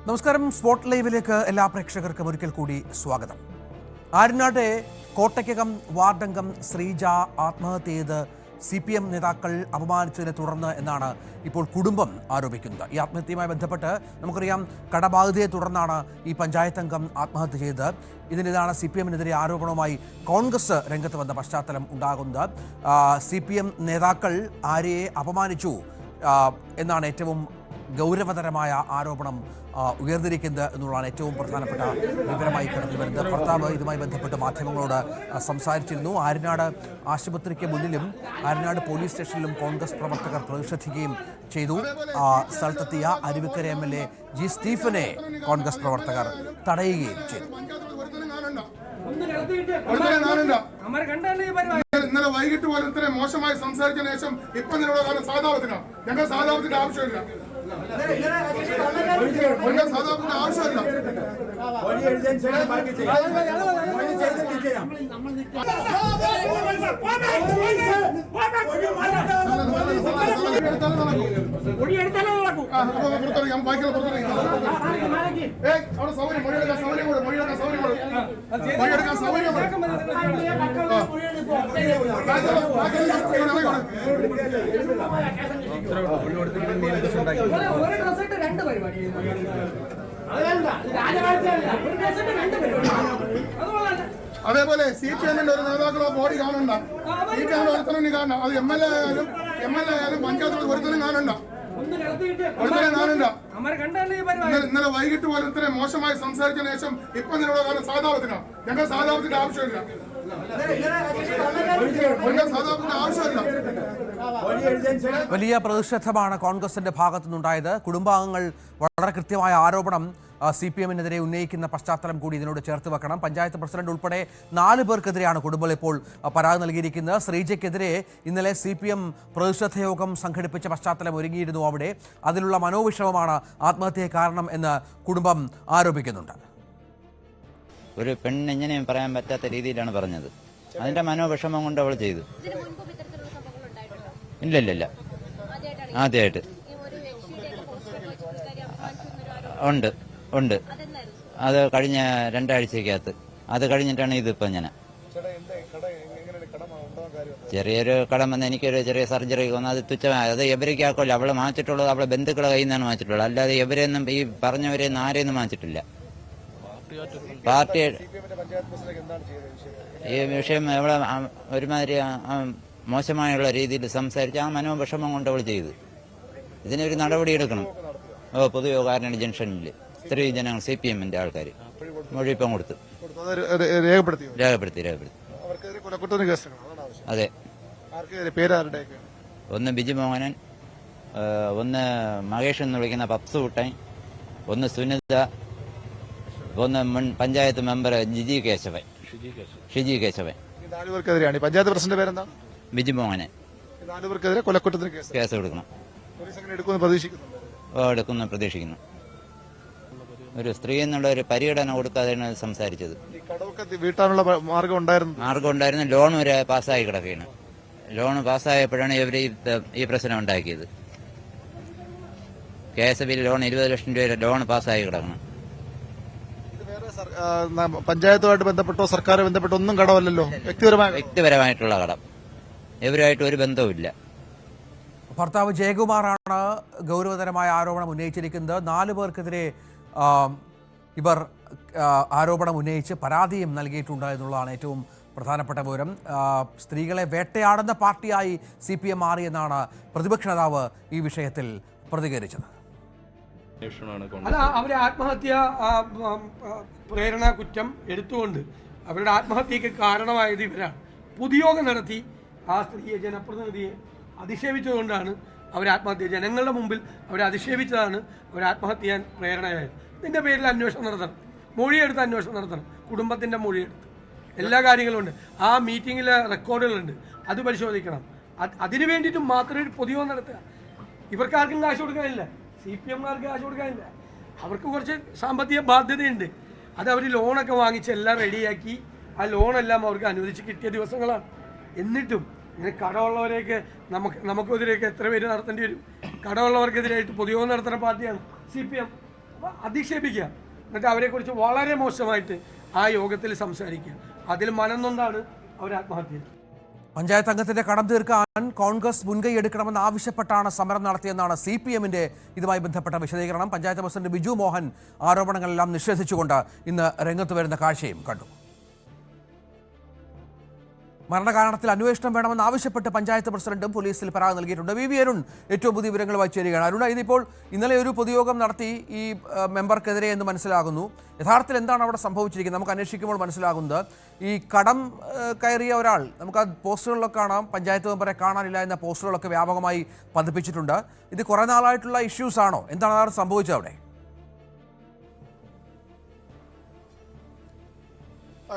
നമസ്കാരം. സ്പോട്ട് ലൈവിലേക്ക് എല്ലാ പ്രേക്ഷകർക്കും ഒരിക്കൽ കൂടി സ്വാഗതം. ആര്യനാട്ടെ കോട്ടയ്ക്കകം വാർഡംഗം ശ്രീജ ആത്മഹത്യ ചെയ്ത് CPM നേതാക്കൾ അപമാനിച്ചതിനെ തുടർന്ന് എന്നാണ് ഇപ്പോൾ കുടുംബം ആരോപിക്കുന്നത്. ഈ ആത്മഹത്യയുമായി ബന്ധപ്പെട്ട് നമുക്കറിയാം, കടബാധ്യതയെ തുടർന്നാണ് ഈ പഞ്ചായത്ത് അംഗം ആത്മഹത്യ ചെയ്തത്. ഇതിനിതാണ് CPMനെതിരെ ആരോപണവുമായി കോൺഗ്രസ് രംഗത്ത് വന്ന പശ്ചാത്തലം ഉണ്ടാകുന്നത്. CPM നേതാക്കൾ ആര്യയെ അപമാനിച്ചു എന്നാണ് ഏറ്റവും ഗൗരവതരമായ ആരോപണം ഉയർന്നിരിക്കുന്നത് എന്നുള്ളതാണ് ഏറ്റവും പ്രധാനപ്പെട്ട വിവരമായി കടന്നു വരുന്നത്. ഭർത്താവ് ഇതുമായി ബന്ധപ്പെട്ട് മാധ്യമങ്ങളോട് സംസാരിച്ചിരുന്നു. ആര്യനാട് ആശുപത്രിക്ക് മുന്നിലും ആര്യനാട് പോലീസ് സ്റ്റേഷനിലും കോൺഗ്രസ് പ്രവർത്തകർ പ്രതിഷേധിക്കുകയും ചെയ്തു. സ്ഥലത്തെത്തിയ അരുവിക്കര MLA G. സ്റ്റീഫനെ കോൺഗ്രസ് പ്രവർത്തകർ തടയുകയും ചെയ്തു. ഇന്നലെ വൈകിട്ട് പോലെ ഇത്രയും മോശമായി സംസാരിച്ചതിന് ശേഷം ഇപ്പൊ നിങ്ങളുടെ കാലം സാധാരണത്തിനാണ്. ഞങ്ങൾ സാധാരണത്തിന്റെ ആവശ്യമില്ല. സാധാരണത്തിന്റെ ആവശ്യമില്ല. അവിടെ സൗകര്യം മൊഴിയെടുക്കാൻ സൗകര്യം കൂടെ മൊഴിയെടുക്കാൻ സൗകര്യം അതേപോലെ CPMന്റെ ഒരു നേതാക്കളോ ബോഡി കാണണ്ട. CPM ഒരുത്തനും കാണണ്ട. അത് MLA ആയാലും പഞ്ചായത്ത് ഒരുത്തനും കാണണ്ട. ഇന്നലെ വൈകിട്ട് പോലെ ഇത്രയും മോശമായി സംസാരിച്ചതിന് ശേഷം ഇപ്പൊ നിങ്ങളുടെ കാലം സാധാരണത്തിനാണ്. ഞങ്ങൾ സാധാരണത്തിന്റെ ആവശ്യമില്ല. വലിയ പ്രതിഷേധമാണ് കോൺഗ്രസിന്റെ ഭാഗത്തുനിന്നുണ്ടായത്. കുടുംബാംഗങ്ങൾ വളരെ കൃത്യമായ ആരോപണം CPMനെതിരെ ഉന്നയിക്കുന്ന പശ്ചാത്തലം കൂടി ഇതിനോട് ചേർത്ത് വെക്കണം. പഞ്ചായത്ത് പ്രസിഡന്റ് ഉൾപ്പെടെ 4 പേർക്കെതിരെയാണ് കുടുംബം ഇപ്പോൾ പരാതി നൽകിയിരിക്കുന്നത്. ശ്രീജയ്ക്കെതിരെ ഇന്നലെ CPM പ്രതിഷേധ യോഗം സംഘടിപ്പിച്ച പശ്ചാത്തലം ഒരുങ്ങിയിരുന്നു. അവിടെ അതിലുള്ള മനോവിഷമമാണ് ആത്മഹത്യയെ കാരണം എന്ന് കുടുംബം ആരോപിക്കുന്നുണ്ട്. ഒരു പെണ്ണിങ്ങനെയും പറയാൻ പറ്റാത്ത രീതിയിലാണ് പറഞ്ഞത്. അതിന്റെ മനോവിഷമം കൊണ്ട് അവൾ ചെയ്തു. ഇല്ല ആദ്യമായിട്ട് ഉണ്ട്. അത് കഴിഞ്ഞ 2 ആഴ്ചക്കകത്ത്. അത് കഴിഞ്ഞിട്ടാണ് ഇതിപ്പോ ഇങ്ങനെ ചെറിയൊരു കടം വന്ന് എനിക്കൊരു ചെറിയ സർജറി വന്നു. അത് തുച്ഛമായ അത് എവരേക്കാക്കല്ല. അവളെ മാച്ചിട്ടുള്ളത് അവളെ ബന്ധുക്കളെ കയ്യിൽ നിന്നാണ് മാച്ചിട്ടുള്ളത്. അല്ലാതെ എവരെയൊന്നും ഈ പറഞ്ഞവരെയൊന്നും ആരെയൊന്നും മാച്ചിട്ടില്ല. പാർട്ടി ഈ വിഷയം അവളെ ഒരുമാതിരി മോശമായുള്ള രീതിയിൽ സംസാരിച്ച് ആ മനോവിഷമം കൊണ്ട് അവൾ ചെയ്തു. ഇതിനൊരു നടപടി എടുക്കണം. പൊതുയോഗാരണ ജംഗ്ഷനിൽ ഇത്രയും ജനങ്ങൾ CPMന്റെ ആൾക്കാർ മൊഴിപ്പം കൊടുത്തു. രേഖപ്പെടുത്തി. അതെ. ഒന്ന് ബിജു മോഹനൻ, ഒന്ന് മഹേഷ് എന്ന് വിളിക്കുന്ന പപ്സ് കുട്ടൻ, ഒന്ന് സുനിത, ഒന്ന് മുൻ പഞ്ചായത്ത് മെമ്പർ ഷിജി കേശവൻ. പഞ്ചായത്ത് പ്രസിഡന്റ് പേരെന്താ? ബിജു മോഹനൻ. 4 പേർക്കെതിരെ കൊലക്കുറ്റത്തിന് കേസ് കൊടുക്കണം. എടുക്കുമെന്ന് പ്രതീക്ഷിക്കുന്നു. ഒരു സ്ത്രീ എന്നുള്ള ഒരു പരിഗണന കൊടുക്കാതെയാണ് സംസാരിച്ചത്. വീട്ടാനുള്ള മാർഗം ഉണ്ടായിരുന്നു. ലോൺ വരെ പാസ്സായി കിടക്കുകയാണ്. ലോൺ പാസ്സായപ്പോഴാണ് ഇവർ ഈ പ്രശ്നം ഉണ്ടാക്കിയത്. KSB ലോൺ 20 ലക്ഷം രൂപ ലോൺ പാസ്സായി കിടക്കണം. പഞ്ചായത്തുമായിട്ട് ബന്ധപ്പെട്ടോ സർക്കാർ ബന്ധപ്പെട്ടോ ഒന്നും കടമല്ലല്ലോ. വ്യക്തിപരമായിട്ടുള്ള കടം. ഇവരുമായിട്ട് ഒരു ബന്ധവുമില്ല. ഭർത്താവ് ജയകുമാറാണ് ഗൗരവതരമായ ആരോപണം ഉന്നയിച്ചിരിക്കുന്നത്. 4 പേർക്കെതിരെ ഇവർ ആരോപണം ഉന്നയിച്ച് പരാതിയും നൽകിയിട്ടുണ്ട് എന്നുള്ളതാണ് ഏറ്റവും പ്രധാനപ്പെട്ട വിവരം. സ്ത്രീകളെ വേട്ടയാടുന്ന പാർട്ടിയായി CPM മാറിയെന്നാണ് പ്രതിപക്ഷ നേതാവ് ഈ വിഷയത്തിൽ പ്രതികരിച്ചത്. അല്ല, അവരെ ആത്മഹത്യ പ്രേരണ കുറ്റം എടുത്തുകൊണ്ട് അവരുടെ ആത്മഹത്യക്ക് കാരണമായത് ഇവരാണ്. പൊതുയോഗം നടത്തി ആ സ്ത്രീയെ, ജനപ്രതിനിധിയെ അധിക്ഷേപിച്ചതുകൊണ്ടാണ് അവർ ആത്മഹത്യ. ജനങ്ങളുടെ മുമ്പിൽ അവരെ അധിക്ഷേപിച്ചതാണ് അവർ ആത്മഹത്യ ചെയ്യാൻ പ്രേരണയായത്. ഇതിൻ്റെ പേരിൽ അന്വേഷണം നടത്തണം, മൊഴിയെടുത്ത് അന്വേഷണം നടത്തണം. കുടുംബത്തിൻ്റെ മൊഴിയെടുത്ത് എല്ലാ കാര്യങ്ങളും ഉണ്ട്. ആ മീറ്റിങ്ങിലെ റെക്കോർഡുകളുണ്ട്, അത് പരിശോധിക്കണം. അതിനു വേണ്ടിയിട്ട് മാത്രമേ പൊതുയോഗം നടത്തുക. ഇവർക്കാർക്കും കാശ് കൊടുക്കാനില്ല, CPMകാർക്ക് കാശ് കൊടുക്കാനില്ല. അവർക്ക് കുറച്ച് സാമ്പത്തിക ബാധ്യതയുണ്ട്. അത് അവർ ലോണൊക്കെ വാങ്ങിച്ച് എല്ലാം റെഡിയാക്കി ആ ലോണെല്ലാം അവർക്ക് അനുവദിച്ച് കിട്ടിയ ദിവസങ്ങളാണ്. എന്നിട്ടും ഇങ്ങനെ കടമുള്ളവരെയൊക്കെ നമുക്കെതിരെയൊക്കെ എത്ര പേര് നടത്തേണ്ടി വരും? കടമുള്ളവർക്കെതിരായിട്ട് പൊതുയോഗം നടത്തുന്ന പാർട്ടിയാണ് CPM. അധിക്ഷേപിക്കുക, എന്നിട്ട് അവരെക്കുറിച്ച് വളരെ മോശമായിട്ട് ആ യോഗത്തിൽ സംസാരിക്കുക. അതിൽ മനം നൊന്താണ് അവർ ആത്മഹത്യ. പഞ്ചായത്ത് അംഗത്തിന്റെ കടം തീർക്കാൻ കോൺഗ്രസ് മുൻകൈ എടുക്കണമെന്ന് ആവശ്യപ്പെട്ടാണ് സമരം നടത്തിയെന്നാണ് CPM-ന്റെ ഇതുമായി ബന്ധപ്പെട്ട വിശദീകരണം. പഞ്ചായത്ത് പ്രസിഡന്റ് ബിജു മോഹൻ ആരോപണങ്ങളെല്ലാം നിഷേധിച്ചുകൊണ്ട് ഇന്ന് രംഗത്ത് വരുന്ന കാഴ്ചയും കണ്ടു. മരണകാരണത്തിൽ അന്വേഷണം വേണമെന്ന് ആവശ്യപ്പെട്ട് പഞ്ചായത്ത് പ്രസിഡന്റും പോലീസിൽ പരാതി നൽകിയിട്ടുണ്ട്. വി അരുൺ ഏറ്റവും പുതിയ വിവരങ്ങളുമായി ചേരുകയാണ്. അരുൺ, ഇതിപ്പോൾ ഇന്നലെ ഒരു പൊതുയോഗം നടത്തി ഈ മെമ്പർക്കെതിരെ എന്ന് മനസ്സിലാകുന്നു. യഥാർത്ഥത്തിൽ എന്താണ് അവിടെ സംഭവിച്ചിരിക്കുന്നത്? നമുക്ക് അന്വേഷിക്കുമ്പോൾ മനസ്സിലാകുന്നത് ഈ കടം കയറിയ ഒരാൾ, നമുക്ക് ആ പോസ്റ്ററുകളിലൊക്കെ കാണാം, പഞ്ചായത്ത് മെമ്പറെ കാണാനില്ല എന്ന പോസ്റ്ററുകളൊക്കെ വ്യാപകമായി പതിപ്പിച്ചിട്ടുണ്ട്. ഇത് കുറേ നാളായിട്ടുള്ള ഇഷ്യൂസ് ആണോ? എന്താണ് സംഭവിച്ചത് അവിടെ?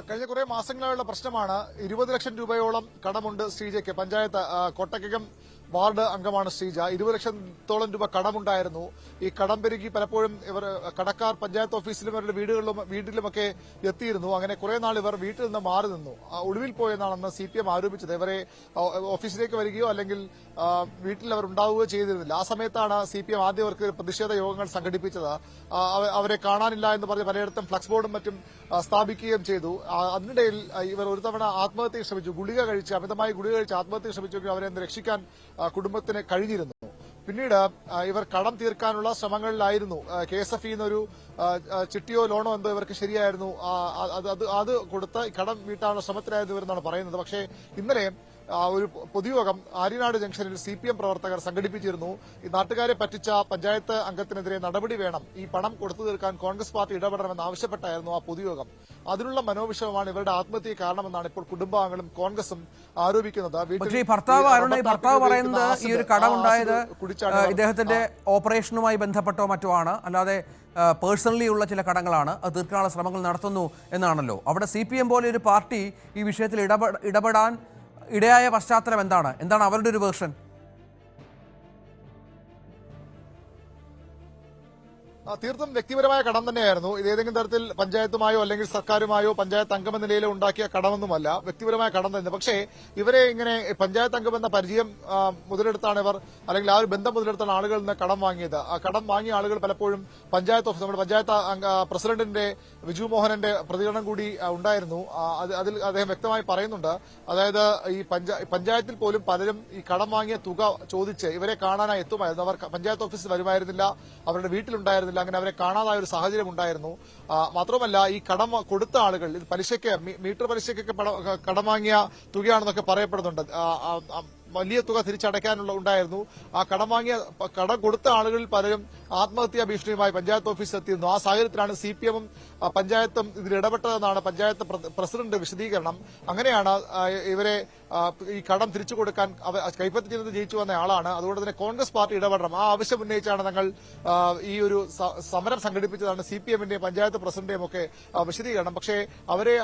കഴിഞ്ഞ കുറെ മാസങ്ങളായുള്ള പ്രശ്നമാണ്. 20 ലക്ഷം രൂപയോളം കടമുണ്ട് ശ്രീജയ്ക്ക്. പഞ്ചായത്ത് കോട്ടക്കകം വാർഡ് അംഗമാണ് ശ്രീജ. 20 ലക്ഷത്തോളം രൂപ കടമുണ്ടായിരുന്നു. ഈ കടം പെരുകി പലപ്പോഴും ഇവർ കടക്കാർ പഞ്ചായത്ത് ഓഫീസിലും ഇവരുടെ വീട്ടിലുമൊക്കെ എത്തിയിരുന്നു. അങ്ങനെ കുറെ നാൾ ഇവർ വീട്ടിൽ നിന്ന് മാറി നിന്നു. ഒളിവിൽ പോയെന്നാണ് CPM ആരോപിച്ചത്. ഇവരെ ഓഫീസിലേക്ക് വരികയോ അല്ലെങ്കിൽ വീട്ടിൽ അവർ ഉണ്ടാവുകയോ ചെയ്തിരുന്നില്ല. ആ സമയത്താണ് CPM ആദ്യം അവർക്ക് പ്രതിഷേധ യോഗങ്ങൾ സംഘടിപ്പിച്ചത്. അവരെ കാണാനില്ല എന്ന് പറഞ്ഞ് പലയിടത്തും ഫ്ലക്സ് ബോർഡും മറ്റും സ്ഥാപിക്കുകയും ചെയ്തു. അതിനിടയിൽ ഇവർ ഒരു തവണ ആത്മഹത്യക്ക് ശ്രമിച്ചു. അമിതമായി ഗുളിക കഴിച്ച് ആത്മഹത്യക്ക് ശ്രമിച്ചെങ്കിൽ അവരെ രക്ഷിക്കാൻ കുടുംബത്തിന് കഴിഞ്ഞിരുന്നു. പിന്നീട് ഇവർ കടം തീർക്കാനുള്ള ശ്രമങ്ങളിലായിരുന്നു. KSF എന്നൊരു ചിട്ടിയോ ലോണോ എന്തോ ഇവർക്ക് ശരിയായിരുന്നു. അത് കൊടുത്ത് കടം വീട്ടാനുള്ള ശ്രമത്തിലായിരുന്നു ഇവരെന്നാണ് പറയുന്നത്. പക്ഷേ ഇന്നലെ ഒരു പൊതുയോഗം ആര്യനാട് ജംഗ്ഷനിൽ CPM പ്രവർത്തകർ സംഘടിപ്പിച്ചിരുന്നു. ഈ നാട്ടുകാരെ പറ്റിച്ച പഞ്ചായത്ത് അംഗത്തിനെതിരെ നടപടി വേണം, ഈ പണം കൊടുത്തു തീർക്കാൻ കോൺഗ്രസ് പാർട്ടി ഇടപെടണമെന്ന് ആവശ്യപ്പെട്ടായിരുന്നു ആ പൊതുയോഗം. അതിനുള്ള മനോവിഷമമാണ് ഇവരുടെ ആത്മഹത്യക്ക് കാരണമെന്നാണ് ഇപ്പോൾ കുടുംബാംഗങ്ങളും കോൺഗ്രസും ആരോപിക്കുന്നത്. ഭർത്താവ് പറയുന്നത് ഈ ഒരു കടമുണ്ടായത് ഇദ്ദേഹത്തിന്റെ ഓപ്പറേഷനുമായി ബന്ധപ്പെട്ടോ മറ്റോ ആണ്, അല്ലാതെ പേഴ്സണലി ഉള്ള ചില കടങ്ങളാണ്, അത് തീർക്കാനുള്ള ശ്രമങ്ങൾ നടത്തുന്നു എന്നാണല്ലോ. അവിടെ CPM പോലെ ഒരു പാർട്ടി ഈ വിഷയത്തിൽ ഇടപെടാൻ ഇടയായ പശ്ചാത്തലം എന്താണ് അവരുടെ ഒരു വേർഷൻ? തീർത്തും വ്യക്തിപരമായ കടം തന്നെയായിരുന്നു. ഇത് ഏതെങ്കിലും തരത്തിൽ പഞ്ചായത്തുമായോ അല്ലെങ്കിൽ സർക്കാരുമായോ പഞ്ചായത്ത് അംഗം എന്ന നിലയിലോ ഉണ്ടാക്കിയ കടമൊന്നുമല്ല, വ്യക്തിപരമായ കടം തന്നെ. പക്ഷേ ഇവരെ ഇങ്ങനെ പഞ്ചായത്ത് അംഗം എന്ന പരിചയം മുതലെടുത്താണ് ഇവർ, അല്ലെങ്കിൽ ആ ഒരു ബന്ധം മുതലെടുത്താണ് ആളുകളിൽ നിന്ന് കടം വാങ്ങിയത്. ആ കടം വാങ്ങിയ ആളുകൾ പലപ്പോഴും പഞ്ചായത്ത് ഓഫീസ്, നമ്മുടെ പഞ്ചായത്ത് പ്രസിഡന്റിന്റെ ബിജു മോഹനന്റെ പ്രതികരണം കൂടി ഉണ്ടായിരുന്നു. അതിൽ അദ്ദേഹം വ്യക്തമായി പറയുന്നുണ്ട്. അതായത് ഈ പഞ്ചായത്തിൽ പോലും പലരും ഈ കടം വാങ്ങിയ തുക ചോദിച്ച് ഇവരെ കാണാനായി എത്തുമായിരുന്നു. അവർ പഞ്ചായത്ത് ഓഫീസിൽ വരുമായിരുന്നില്ല, അവരുടെ വീട്ടിലുണ്ടായിരുന്നില്ല. അങ്ങനെ അവരെ കാണാതായ ഒരു സാഹചര്യം ഉണ്ടായിരുന്നു. മാത്രമല്ല ഈ കടം കൊടുത്ത ആളുകൾ ഇത് പലിശയ്ക്ക്, മീറ്റർ പലിശയ്ക്കൊക്കെ കടം വാങ്ങിയ തുകയാണെന്നൊക്കെ പറയപ്പെടുന്നുണ്ട്. വലിയ തുക തിരിച്ചടയ്ക്കാനുള്ള ഉണ്ടായിരുന്നു. ആ കടം കൊടുത്ത ആളുകളിൽ പലരും ആത്മഹത്യാ ഭീഷണിയുമായി പഞ്ചായത്ത് ഓഫീസിൽ എത്തിയിരുന്നു. ആ സാഹചര്യത്തിലാണ് CPM-ഉം പഞ്ചായത്തും ഇതിൽ ഇടപെട്ടതെന്നാണ് പഞ്ചായത്ത് പ്രസിഡന്റ് വിശദീകരണം. അങ്ങനെയാണ് ഇവരെ ഈ കടം തിരിച്ചു കൊടുക്കാൻ കൈപ്പറ്റി ചെയ്ത് ജയിച്ചു വന്ന ആളാണ്. അതുകൊണ്ട് തന്നെ കോൺഗ്രസ് പാർട്ടി ഇടപെടണം, ആ ആവശ്യം ഉന്നയിച്ചാണ് ഞങ്ങൾ ഈ ഒരു സമരം സംഘടിപ്പിച്ചതാണ് CPM-ന്റെയും പഞ്ചായത്ത് പ്രസിഡന്റിന്റെയും ഒക്കെ വിശദീകരണം. പക്ഷേ അവരെ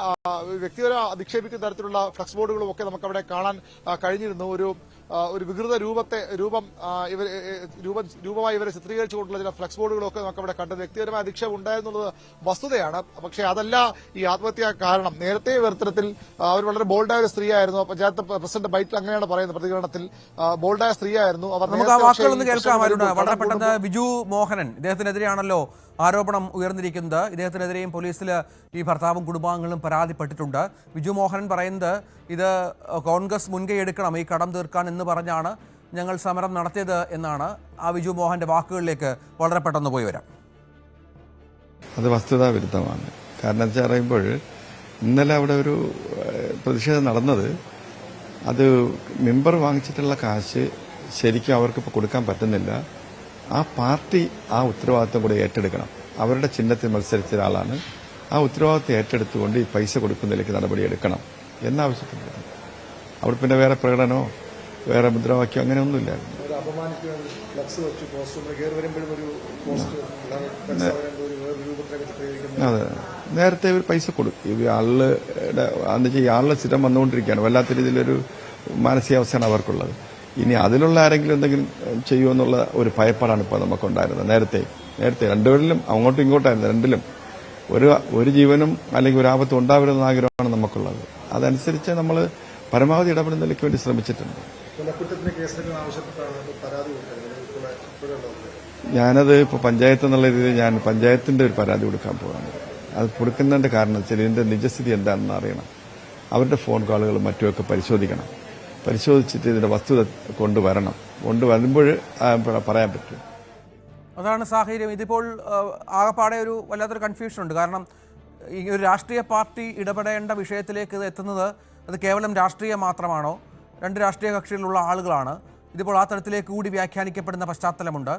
വ്യക്തിപരം അധിക്ഷേപിക്കുന്ന തരത്തിലുള്ള ഫ്ലക്സ് ബോർഡുകളും ഒക്കെ നമുക്ക് അവിടെ കാണാൻ കഴിഞ്ഞിരുന്നു. ഒരു വികൃത രൂപമായി ഇവരെ ചിത്രീകരിച്ചുകൊണ്ടുള്ള ചില ഫ്ലക്സ് ബോർഡുകളൊക്കെ നമുക്ക് അവിടെ കണ്ടത്. വ്യക്തിപരമായ അധിക്ഷേപം ഉണ്ടായെന്നുള്ളത് വസ്തുതയാണ്. പക്ഷേ അതല്ല ഈ ആത്മഹത്യ കാരണം. നേരത്തെ ഇത്തരത്തിൽ അവർ വളരെ ബോൾഡായ ഒരു സ്ത്രീയായിരുന്നു. പഞ്ചായത്ത് പ്രസിഡന്റ് ബൈറ്റിൽ അങ്ങനെയാണ് പറയുന്നത്, പ്രതികരണത്തിൽ ബോൾഡായ സ്ത്രീയായിരുന്നു അവർ. വളരെ പെട്ടെന്ന് ബിജു മോഹനൻ, ഇദ്ദേഹത്തിനെതിരെയാണല്ലോ ആരോപണം ഉയർന്നിരിക്കുന്നത്. ഇദ്ദേഹത്തിനെതിരെയും പോലീസിൽ ഈ ഭർത്താവും കുടുംബാംഗങ്ങളും പരാതിപ്പെട്ടിട്ടുണ്ട്. ബിജു മോഹനൻ പറയുന്നത് ഇത് കോൺഗ്രസ് മുൻകൈ എടുക്കണം ഈ കടം തീർക്കാൻ എന്ന് പറഞ്ഞാണ് ഞങ്ങൾ സമരം നടത്തിയത് എന്നാണ്. ആ ബിജു മോഹന്റെ വാക്കുകളിലേക്ക് വളരെ പെട്ടെന്ന് പോയി വരാം. അത് വസ്തുതാ വിരുദ്ധമാണ്. കാരണം വെച്ചാൽ പറയുമ്പോൾ ഇന്നലെ അവിടെ ഒരു പ്രതിഷേധം നടന്നത്, അത് മെമ്പർ വാങ്ങിച്ചിട്ടുള്ള കാശ് ശരിക്കും അവർക്കിപ്പോൾ കൊടുക്കാൻ പറ്റുന്നില്ല. ആ പാർട്ടി ആ ഉത്തരവാദിത്വം കൂടെ ഏറ്റെടുക്കണം. അവരുടെ ചിഹ്നത്തിൽ മത്സരിച്ച ഒരാളാണ്. ആ ഉത്തരവാദിത്വം ഏറ്റെടുത്തുകൊണ്ട് ഈ പൈസ കൊടുക്കുന്നതിലേക്ക് നടപടിയെടുക്കണം എന്നാവശ്യപ്പെട്ടത്. അവിടെ പിന്നെ വേറെ പ്രകടനമോ വേറെ മുദ്രാവാക്യം അങ്ങനെയൊന്നുമില്ലായിരുന്നു. അതെ, നേരത്തെ ഒരു പൈസ കൊടുക്കും. ഈ ആളുടെ സ്ഥിരം വന്നുകൊണ്ടിരിക്കുകയാണ്. വല്ലാത്ത രീതിയിലൊരു മാനസികാവസ്ഥയാണ് അവർക്കുള്ളത്. ഇനി അതിലുള്ള ആരെങ്കിലും എന്തെങ്കിലും ചെയ്യുമെന്നുള്ള ഒരു ഭയപ്പാടാണ് ഇപ്പോൾ നമുക്കുണ്ടായിരുന്നത്. നേരത്തെ രണ്ടുപേരിലും അങ്ങോട്ടും ഇങ്ങോട്ടായിരുന്നു. രണ്ടിലും ഒരു ജീവനും അല്ലെങ്കിൽ ഒരു ആപത്തും ഉണ്ടാവരുന്ന ആഗ്രഹമാണ് നമുക്കുള്ളത്. അതനുസരിച്ച് നമ്മൾ പരമാവധി ഇടപെടുന്നതിലേക്ക് വേണ്ടി ശ്രമിച്ചിട്ടുണ്ട്. ഞാനത് ഇപ്പോൾ പഞ്ചായത്ത് എന്നുള്ള രീതിയിൽ ഞാൻ പഞ്ചായത്തിന്റെ ഒരു പരാതി കൊടുക്കാൻ പോകാണ്. അത് കൊടുക്കുന്നതിന്റെ കാരണം വെച്ചാൽ ഇതിന്റെ നിജസ്ഥിതി എന്താണെന്ന് അറിയണം. അവരുടെ ഫോൺ കോളുകളും മറ്റുമൊക്കെ പരിശോധിക്കണം. പരിശോധിച്ചിട്ട് ഇതിന്റെ വസ്തുത കൊണ്ടുവരുമ്പോൾ പറയാൻ പറ്റും. അതാണ് സാഹചര്യം. ഇതിപ്പോൾ ആകെപ്പാടെ ഒരു വല്ലാത്തൊരു കൺഫ്യൂഷൻ ഉണ്ട്. കാരണം ഈ ഒരു രാഷ്ട്രീയ പാർട്ടി ഇടപെടേണ്ട വിഷയത്തിലേക്ക് ഇത് എത്തുന്നത് അത് കേവലം രാഷ്ട്രീയം മാത്രമാണോ? രണ്ട് രാഷ്ട്രീയ കക്ഷികളിലുള്ള ആളുകളാണ്. ഇതിപ്പോൾ ആ തരത്തിലേക്ക് കൂടി വ്യാഖ്യാനിക്കപ്പെടുന്ന പശ്ചാത്തലമുണ്ട്.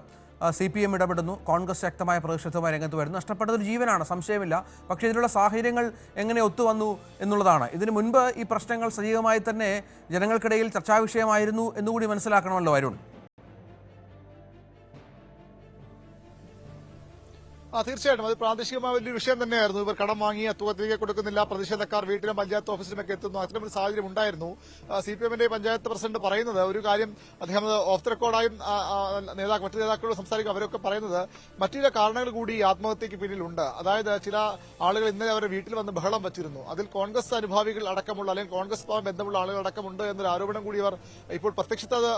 CPM ഇടപെടുന്നു, കോൺഗ്രസ് ശക്തമായ പ്രതിഷേധവുമായി രംഗത്ത് വരുന്നു. നഷ്ടപ്പെട്ടതൊരു ജീവനാണ്, സംശയമില്ല. പക്ഷേ ഇതിലുള്ള സാഹചര്യങ്ങൾ എങ്ങനെ ഒത്തുവന്നു എന്നുള്ളതാണ്. ഇതിനു മുൻപ് ഈ പ്രശ്നങ്ങൾ സജീവമായി തന്നെ ജനങ്ങൾക്കിടയിൽ ചർച്ചാ വിഷയമായിരുന്നു എന്നുകൂടി മനസ്സിലാക്കണമല്ലോ അരുൺ. തീർച്ചയായിട്ടും അത് പ്രാദേശികമായ വലിയൊരു വിഷയം തന്നെയായിരുന്നു. ഇവർ കടം വാങ്ങി തുക തിരികെ കൊടുക്കുന്നില്ല, പ്രതിഷേധക്കാർ വീട്ടിലും പഞ്ചായത്ത് ഓഫീസിലുമൊക്കെ എത്തുന്നു. അത്തരമൊരു സാഹചര്യം ഉണ്ടായിരുന്നു. CPMന്റെ പഞ്ചായത്ത് പ്രസിഡന്റ് പറയുന്നത് ഒരു കാര്യം, അദ്ദേഹം ഓഫ് ദ റെക്കോർഡായും മറ്റു നേതാക്കളോട് സംസാരിക്കും. അവരൊക്കെ പറയുന്നത് മറ്റു ചില കാരണങ്ങൾ കൂടി ഈ ആത്മഹത്യക്ക് പിന്നിലുണ്ട്. അതായത് ചില ആളുകൾ ഇന്നലെ അവരുടെ വീട്ടിൽ വന്ന് ബഹളം വച്ചിരുന്നു. അതിൽ കോൺഗ്രസ് അനുഭാവികൾ അടക്കമുള്ള അല്ലെങ്കിൽ കോൺഗ്രസ് ബന്ധമുള്ള ആളുകൾ അടക്കമുണ്ട് എന്നൊരു ആരോപണം കൂടി അവർ ഇപ്പോൾ പ്രത്യക്ഷത്തിൽ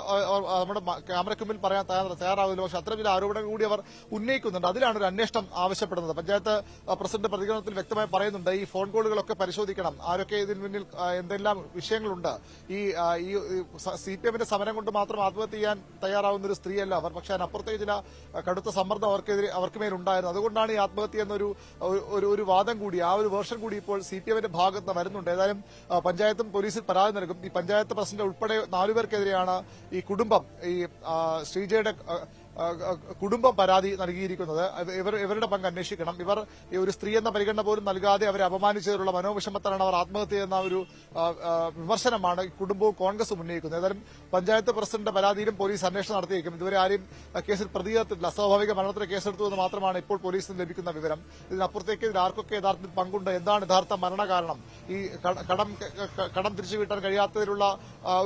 നമ്മുടെ ക്യാമറയ്ക്ക് മുമ്പിൽ പറയാൻ തയ്യാറാവില്ല. പക്ഷെ അത്തരം ചില ആരോപണങ്ങൾ കൂടി അവർ ഉന്നയിക്കുന്നുണ്ട്. അതിലാണ് ഒരു അന്വേഷണം ആവശ്യപ്പെടുന്നത്. പഞ്ചായത്ത് പ്രസിഡന്റ് പ്രതികരണത്തിൽ വ്യക്തമായി പറയുന്നുണ്ട്, ഈ ഫോൺ കോളുകളൊക്കെ പരിശോധിക്കണം, ആരൊക്കെ ഇതിന് മുന്നിൽ എന്തെല്ലാം വിഷയങ്ങളുണ്ട്. ഈ CPMന്റെ സമരം കൊണ്ട് മാത്രം ആത്മഹത്യ ചെയ്യാൻ തയ്യാറാവുന്ന ഒരു സ്ത്രീയല്ല അവർ. പക്ഷെ അതിനപ്പുറത്തേക്ക് ചില കടുത്ത സമ്മർദ്ദം അവർക്ക് മേലുണ്ടായിരുന്നു. അതുകൊണ്ടാണ് ഈ ആത്മഹത്യ എന്നൊരു ഒരു വാദം കൂടി, ആ ഒരു വേർഷൻ കൂടി ഇപ്പോൾ CPMന്റെ ഭാഗത്ത് വരുന്നുണ്ട്. ഏതായാലും പഞ്ചായത്തും പോലീസിൽ പരാതി നൽകും. ഈ പഞ്ചായത്ത് പ്രസിഡന്റ് ഉൾപ്പെടെ 4 പേർക്കെതിരെയാണ് ഈ കുടുംബം, ഈ ശ്രീജയുടെ കുടുംബം പരാതി നൽകിയിരിക്കുന്നത്. ഇവരുടെ പങ്ക് അന്വേഷിക്കണം. ഇവർ ഒരു സ്ത്രീ എന്ന പരിഗണന പോലും നൽകാതെ അവരെ അപമാനിച്ചതിലുള്ള മനോവിഷമത്തിലാണ് അവർ ആത്മഹത്യ എന്ന ഒരു വിമർശനമാണ് കുടുംബവും കോൺഗ്രസും ഉന്നയിക്കുന്നത്. ഏതായാലും പഞ്ചായത്ത് പ്രസിഡന്റ് പരാതിയിലും പോലീസ് അന്വേഷണം നടത്തിയേക്കും. ഇതുവരെ ആരും കേസിൽ പ്രതികരണത്തില്ല. അസ്വാഭാവിക മരണത്തിന് കേസെടുത്തു എന്ന് മാത്രമാണ് ഇപ്പോൾ പോലീസിന് ലഭിക്കുന്ന വിവരം. ഇതിനപ്പുറത്തേക്ക് ഇതിൽ ആർക്കൊക്കെ യഥാർത്ഥത്തിൽ പങ്കുണ്ട്, എന്താണ് യഥാർത്ഥ മരണകാരണം, ഈ കടം തിരിച്ചു വീട്ടാൻ കഴിയാത്തതിലുള്ള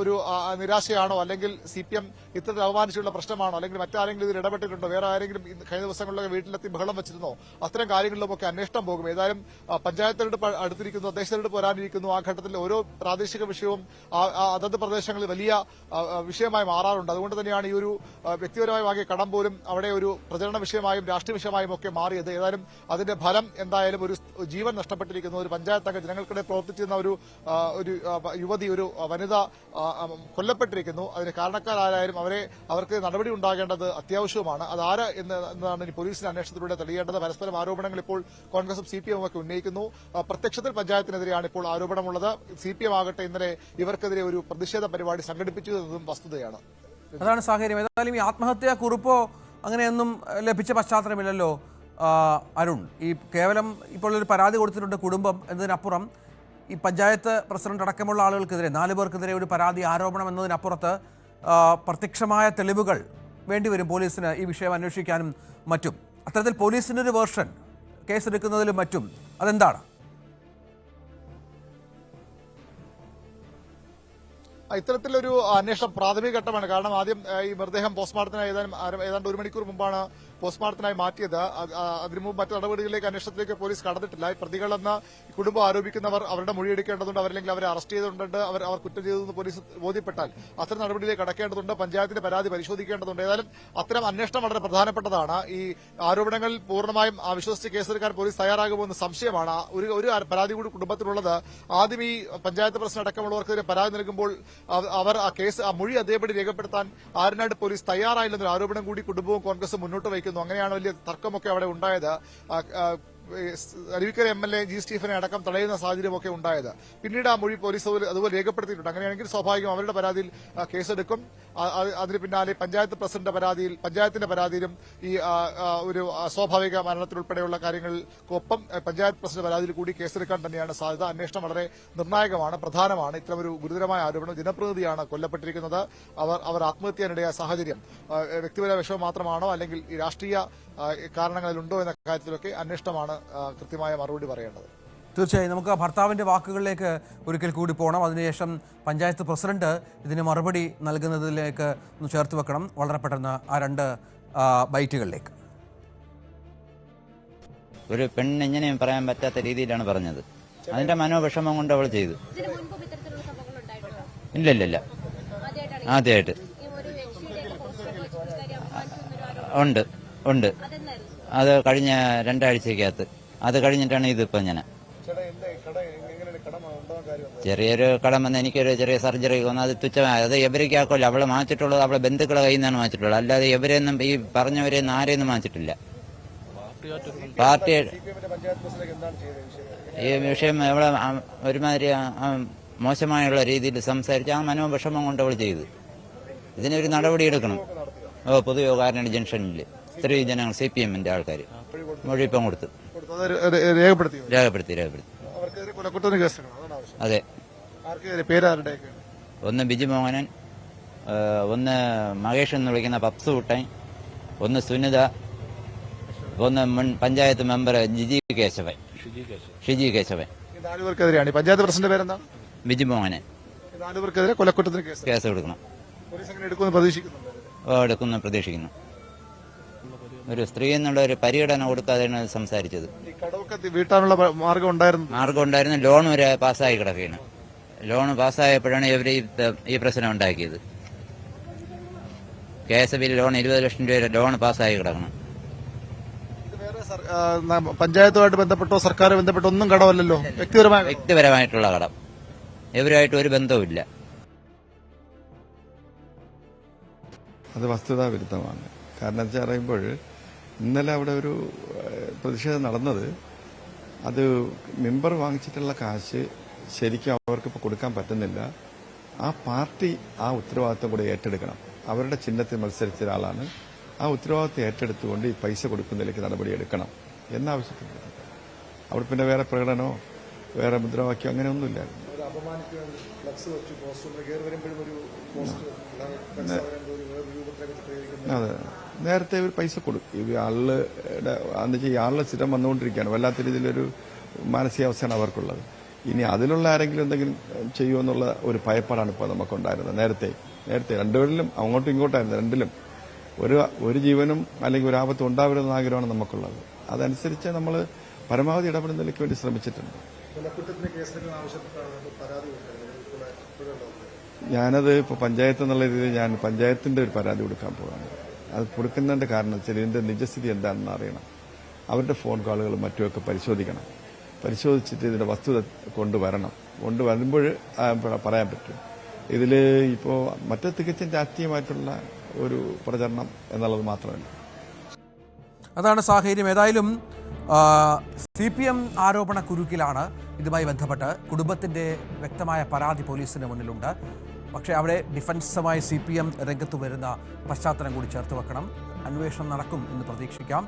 ഒരു നിരാശയാണോ, അല്ലെങ്കിൽ CPM ഇത്തരത്തിൽ അവമാനിച്ചുള്ള പ്രശ്നമാണോ, അല്ലെങ്കിൽ മറ്റാരെങ്കിലും ഇതിൽ ഇടപെട്ടിട്ടുണ്ടോ, വേറെ ആരെങ്കിലും കഴിഞ്ഞ ദിവസങ്ങളിലൊക്കെ വീട്ടിലെത്തി ബഹളം വെച്ചിരുന്നോ, അത്തരം കാര്യങ്ങളിലുമൊക്കെ അന്വേഷണം പോകും. ഏതായാലും പഞ്ചായത്ത് തെരഞ്ഞെടുപ്പ് അടുത്തിരിക്കുന്നു, തദ്ദേശ തെരഞ്ഞെടുപ്പ് വരാനിരിക്കുന്നു. ആ ഘട്ടത്തിൽ ഓരോ പ്രാദേശിക വിഷയവും അതത് പ്രദേശങ്ങളിൽ വലിയ വിഷയമായി മാറാറുണ്ട്. അതുകൊണ്ട് തന്നെയാണ് ഈ ഒരു വ്യക്തിപരമായി വാങ്ങിയ കടം പോലും അവിടെ ഒരു പ്രചരണ വിഷയമായും രാഷ്ട്രീയ വിഷയമായും ഒക്കെ മാറിയത്. ഏതായാലും അതിന്റെ ഫലം എന്തായാലും ഒരു ജീവൻ നഷ്ടപ്പെട്ടിരിക്കുന്നു. ഒരു പഞ്ചായത്ത് അംഗം, ജനങ്ങൾക്കിടെ പ്രവർത്തിച്ചിരുന്ന ഒരു യുവതി, ഒരു വനിത കൊല്ലപ്പെട്ടിരിക്കുന്നു. അതിന് കാരണക്കാരായാലും അവർക്ക് നടപടി ഉണ്ടാകേണ്ടത് അത്യാവശ്യവുമാണ്. അതാര് എന്നതാണ് ഇനി പോലീസിന്റെ അന്വേഷണത്തിലൂടെ തെളിയേണ്ടത്. പരസ്പരം ആരോപണങ്ങൾ ഇപ്പോൾ കോൺഗ്രസും CPM ഒക്കെ ഉന്നയിക്കുന്നു. പ്രത്യക്ഷത്തിൽ പഞ്ചായത്തിനെതിരെയാണ് ഇപ്പോൾ ആരോപണമുള്ളത്. CPM ആകട്ടെ ഇന്നലെ ഇവർക്കെതിരെ ഒരു പ്രതിഷേധ പരിപാടി സംഘടിപ്പിച്ചു എന്നതും വസ്തുതയാണ്. അതാണ് സാഹചര്യം. ഏതായാലും ഈ ആത്മഹത്യാ കുറിപ്പോ അങ്ങനെയൊന്നും ലഭിച്ച പശ്ചാത്തലമില്ലല്ലോ അരുൺ. ഈ കേവലം ഇപ്പോൾ ഒരു പരാതി കൊടുത്തിട്ടുണ്ട് കുടുംബം എന്നതിനപ്പുറം ഈ പഞ്ചായത്ത് പ്രസിഡന്റ് അടക്കമുള്ള ആളുകൾക്കെതിരെ 4 പേർക്കെതിരെ ഒരു പരാതി, ആരോപണം എന്നതിനപ്പുറത്ത് പ്രത്യക്ഷമായ തെളിവുകൾ വേണ്ടിവരും പോലീസിന് ഈ വിഷയം അന്വേഷിക്കാനും മറ്റും. അത്തരത്തിൽ പോലീസിൻ്റെ ഒരു വേർഷൻ കേസെടുക്കുന്നതിലും മറ്റും അതെന്താണ്? ഇത്തരത്തിലൊരു അന്വേഷണം പ്രാഥമിക ഘട്ടമാണ്. കാരണം ആദ്യം ഈ മൃതദേഹം പോസ്റ്റ്മോർട്ടത്തിനായി ഏതാണ്ട് 1 മണിക്കൂർ മുമ്പാണ് പോസ്റ്റ്മോർട്ടത്തിനായി മാറ്റിയത്. അതിനു മുമ്പ് മറ്റു നടപടികളിലേക്ക് അന്വേഷണത്തിലേക്ക് പോലീസ് കടന്നിട്ടില്ല. പ്രതികളെന്ന് കുടുംബം ആരോപിക്കുന്നവർ അവരുടെ മൊഴിയെടുക്കേണ്ടതുണ്ട്. അവരല്ലെങ്കിൽ അവരെ അറസ്റ്റ് ചെയ്തിട്ടുണ്ട്. അവർ കുറ്റം ചെയ്തതെന്ന് പോലീസ് ബോധ്യപ്പെട്ടാൽ അത്തരം നടപടിയിലേക്ക് കടക്കേണ്ടതുണ്ട്. പഞ്ചായത്തിന്റെ പരാതി പരിശോധിക്കേണ്ടതുണ്ട്. ഏതായാലും അത്തരം അന്വേഷണം വളരെ പ്രധാനപ്പെട്ടതാണ്. ഈ ആരോപണങ്ങളിൽ പൂർണ്ണമായും വിശ്വസിച്ച് കേസെടുക്കാൻ പോലീസ് തയ്യാറാകുമെന്ന് സംശയമാണ്. ഒരു പരാതി കൂടി കുടുംബത്തിലുള്ളത്. ആദ്യം ഈ പഞ്ചായത്ത് പ്രസിഡന്റ് അടക്കമുള്ളവർക്കെതിരെ പരാതി നൽകുമ്പോൾ അവർ ആ മൊഴി അതേപടി രേഖപ്പെടുത്താൻ ആര്യനാട് പോലീസ് തയ്യാറായില്ലെന്നൊരു ആരോപണം കൂടി കുടുംബവും കോൺഗ്രസും മുന്നോട്ട് വയ്ക്കുന്നു. അങ്ങനെയാണ് വലിയ തർക്കമൊക്കെ അവിടെ ഉണ്ടായത്. Aruvikkara MLA G. സ്റ്റീഫനെ അടക്കം തടയുന്ന സാഹചര്യമൊക്കെ ഉണ്ടായത്. പിന്നീട് ആ മൊഴി പോലീസ് അതുപോലെ രേഖപ്പെടുത്തിയിട്ടുണ്ട്. അങ്ങനെയാണെങ്കിൽ സ്വാഭാവികം അവരുടെ പരാതിയിൽ കേസെടുക്കും. അതിന് പിന്നാലെ പഞ്ചായത്തിന്റെ പരാതിയിലും ഈ ഒരു സ്വാഭാവിക മരണത്തിലുൾപ്പെടെയുള്ള കാര്യങ്ങൾക്കൊപ്പം പഞ്ചായത്ത് പ്രസിഡന്റ് പരാതിയിൽ കൂടി കേസെടുക്കാൻ തന്നെയാണ് സാധ്യത. അന്വേഷണം വളരെ നിർണായകമാണ്, പ്രധാനമാണ്. ഇത്തരമൊരു ഗുരുതരമായ ആരോപണം. ജനപ്രതിനിധിയാണ് കൊല്ലപ്പെട്ടിരിക്കുന്നത്. അവർ ആത്മഹത്യ ചെയ്യാനിടയായ സാഹചര്യം വ്യക്തിപര വിഷയം മാത്രമാണോ, അല്ലെങ്കിൽ ഈ രാഷ്ട്രീയ കാരണങ്ങളിലുണ്ടോ എന്ന കാര്യത്തിലൊക്കെ അന്വേഷണമാണ് കൃത്യമായ മറുപടി പറയേണ്ടത്. തീർച്ചയായും നമുക്ക് ഭർത്താവിൻ്റെ വാക്കുകളിലേക്ക് ഒരിക്കൽ കൂടി പോകണം. അതിനുശേഷം പഞ്ചായത്ത് പ്രസിഡന്റ് ഇതിന് മറുപടി നൽകുന്നതിലേക്ക് ഒന്ന് ചേർത്ത് വെക്കണം. വളരെ പെട്ടെന്ന് ആ 2 ബൈറ്റുകളിലേക്ക്. ഒരു പെണ്ണെങ്ങനെയും പറയാൻ പറ്റാത്ത രീതിയിലാണ് പറഞ്ഞത്. അതിന്റെ മനോവിഷമം കൊണ്ട് അവൾ ചെയ്തു. ഇല്ല, ആദ്യമായിട്ട് ഉണ്ട്. ഉണ്ട്. അത് കഴിഞ്ഞ 2 ആഴ്ചക്കകത്ത്. അത് കഴിഞ്ഞിട്ടാണ് ഇതിപ്പോ ഞാൻ ചെറിയൊരു കടം വന്ന് എനിക്കൊരു ചെറിയ സർജറി വന്നു. അത് തുച്ഛമായ, അത് എവരേക്കാക്കല്ല. അവളെ മാറ്റിട്ടുള്ളത് അവളെ ബന്ധുക്കളെ കയ്യിൽ നിന്നാണ് മാറ്റിട്ടുള്ളത്. അല്ലാതെ എവരെയൊന്നും ഈ പറഞ്ഞവരെയൊന്നും ആരെയൊന്നും മാറ്റിട്ടില്ല. പാർട്ടി ഈ വിഷയം അവളെ ഒരുമാതിരി മോശമായുള്ള രീതിയിൽ സംസാരിച്ച് ആ മനോവിഷമം കൊണ്ട് അവൾ ചെയ്തു. ഇതിനൊരു നടപടിയെടുക്കണം. പൊതുയോഗാരണ ജംഗ്ഷനിൽ സ്ത്രീ ജനങ്ങൾ CPM-ന്റെ ആൾക്കാർ മൊഴിപ്പം കൊടുത്തു. രേഖപ്പെടുത്തി. അതെ. ഒന്ന് ബിജു മോഹനൻ, ഒന്ന് മഹേഷ് എന്ന് വിളിക്കുന്ന പപ്സ് കുട്ടൻ, ഒന്ന് സുനിത, ഒന്ന് മുൻ പഞ്ചായത്ത് മെമ്പർ ഷിജി കേശവൻ. പഞ്ചായത്ത് പ്രസിഡന്റ് പേരെന്താ? ബിജു മോഹനൻ. 4 പേർക്കെതിരെ കൊലക്കുറ്റത്തിന് കേസ് കൊടുക്കണം. എടുക്കുമെന്ന് പ്രതീക്ഷിക്കുന്നു. ഒരു സ്ത്രീ എന്നുള്ള ഒരു പരിഗണന കൊടുക്കാതെയാണ് സംസാരിച്ചത്. വീട്ടാനുള്ള മാർഗം ഉണ്ടായിരുന്നു. ലോൺ വരെ പാസ്സായി കിടക്കുകയാണ്. ലോൺ പാസ്സായപ്പോഴാണ് ഇവർ ഈ പ്രശ്നം ഉണ്ടാക്കിയത്. KSB ലോൺ 20 ലക്ഷം രൂപ ലോൺ പാസ്സായി കിടക്കണം. പഞ്ചായത്തുമായിട്ട് ബന്ധപ്പെട്ടോ സർക്കാർ ബന്ധപ്പെട്ടോ ഒന്നും കടമല്ലല്ലോ, വ്യക്തിപരമായിട്ടുള്ള കടം. ഇവരുമായിട്ട് ഒരു ബന്ധവുമില്ല. അത് വസ്തുതാ വിരുദ്ധമാണ്. കാരണം വെച്ചാൽ പറയുമ്പോൾ ഇന്നലെ അവിടെ ഒരു പ്രതിഷേധം നടന്നത്, അത് മെമ്പർ വാങ്ങിച്ചിട്ടുള്ള കാശ് ശരിക്കും അവർക്കിപ്പോൾ കൊടുക്കാൻ പറ്റുന്നില്ല. ആ പാർട്ടി ആ ഉത്തരവാദിത്വം കൂടെ ഏറ്റെടുക്കണം. അവരുടെ ചിഹ്നത്തിൽ മത്സരിച്ച ഒരാളാണ്. ആ ഉത്തരവാദിത്വം ഏറ്റെടുത്തുകൊണ്ട് ഈ പൈസ കൊടുക്കുന്നതിലേക്ക് നടപടിയെടുക്കണം എന്നാവശ്യപ്പെട്ടത്. അവിടെ പിന്നെ വേറെ പ്രകടനമോ വേറെ മുദ്രാവാക്യം അങ്ങനെയൊന്നുമില്ലായിരുന്നു. അതെ, നേരത്തെ ഇവർ പൈസ കൊടുക്കും. ഈ ആളുടെ സ്ഥിരം വന്നുകൊണ്ടിരിക്കുകയാണ്. വല്ലാത്ത രീതിയിലൊരു മാനസികാവസ്ഥയാണ് അവർക്കുള്ളത്. ഇനി അതിലുള്ള ആരെങ്കിലും എന്തെങ്കിലും ചെയ്യുമെന്നുള്ള ഒരു ഭയപ്പാടാണ് ഇപ്പോൾ നമുക്കുണ്ടായിരുന്നത്. നേരത്തെ രണ്ടുപേരിലും അങ്ങോട്ടും ഇങ്ങോട്ടായിരുന്നു. രണ്ടിലും ഒരു ജീവനും അല്ലെങ്കിൽ ഒരു ആപത്തും ഉണ്ടാവരുതെന്ന ആഗ്രഹമാണ് നമുക്കുള്ളത്. അതനുസരിച്ച് നമ്മൾ പരമാവധി ഇടപെടുന്നതിലേക്ക് വേണ്ടി ശ്രമിച്ചിട്ടുണ്ട്. ഞാനത് ഇപ്പോൾ പഞ്ചായത്ത് എന്നുള്ള രീതിയിൽ ഞാൻ പഞ്ചായത്തിന്റെ ഒരു പരാതി കൊടുക്കാൻ പോവാണ്. അത് കൊടുക്കുന്നതിന്റെ കാരണം വെച്ചാൽ ഇതിന്റെ നിജസ്ഥിതി എന്താണെന്ന് അറിയണം. അവരുടെ ഫോൺ കോളുകളും മറ്റുമൊക്കെ പരിശോധിച്ചിട്ട് ഇതിന്റെ വസ്തുത കൊണ്ടുവരുമ്പോൾ പറയാൻ പറ്റും. ഇതിൽ ഇപ്പോൾ മറ്റു തികച്ചും രാഷ്ട്രീയമായിട്ടുള്ള ഒരു പ്രചരണം എന്നുള്ളത് മാത്രമല്ല. അതാണ് സാഹചര്യം. ഏതായാലും CPM ആരോപണ കുരുക്കിലാണ്. ഇതുമായി ബന്ധപ്പെട്ട് കുടുംബത്തിന്റെ വ്യക്തമായ പരാതി പോലീസിന് മുന്നിലുണ്ട്. പക്ഷേ അവിടെ ഡിഫൻസുമായി CPM രംഗത്ത് വരുന്ന പശ്ചാത്തലം കൂടി ചേർത്ത് വെക്കണം. അന്വേഷണം നടക്കും എന്ന് പ്രതീക്ഷിക്കാം.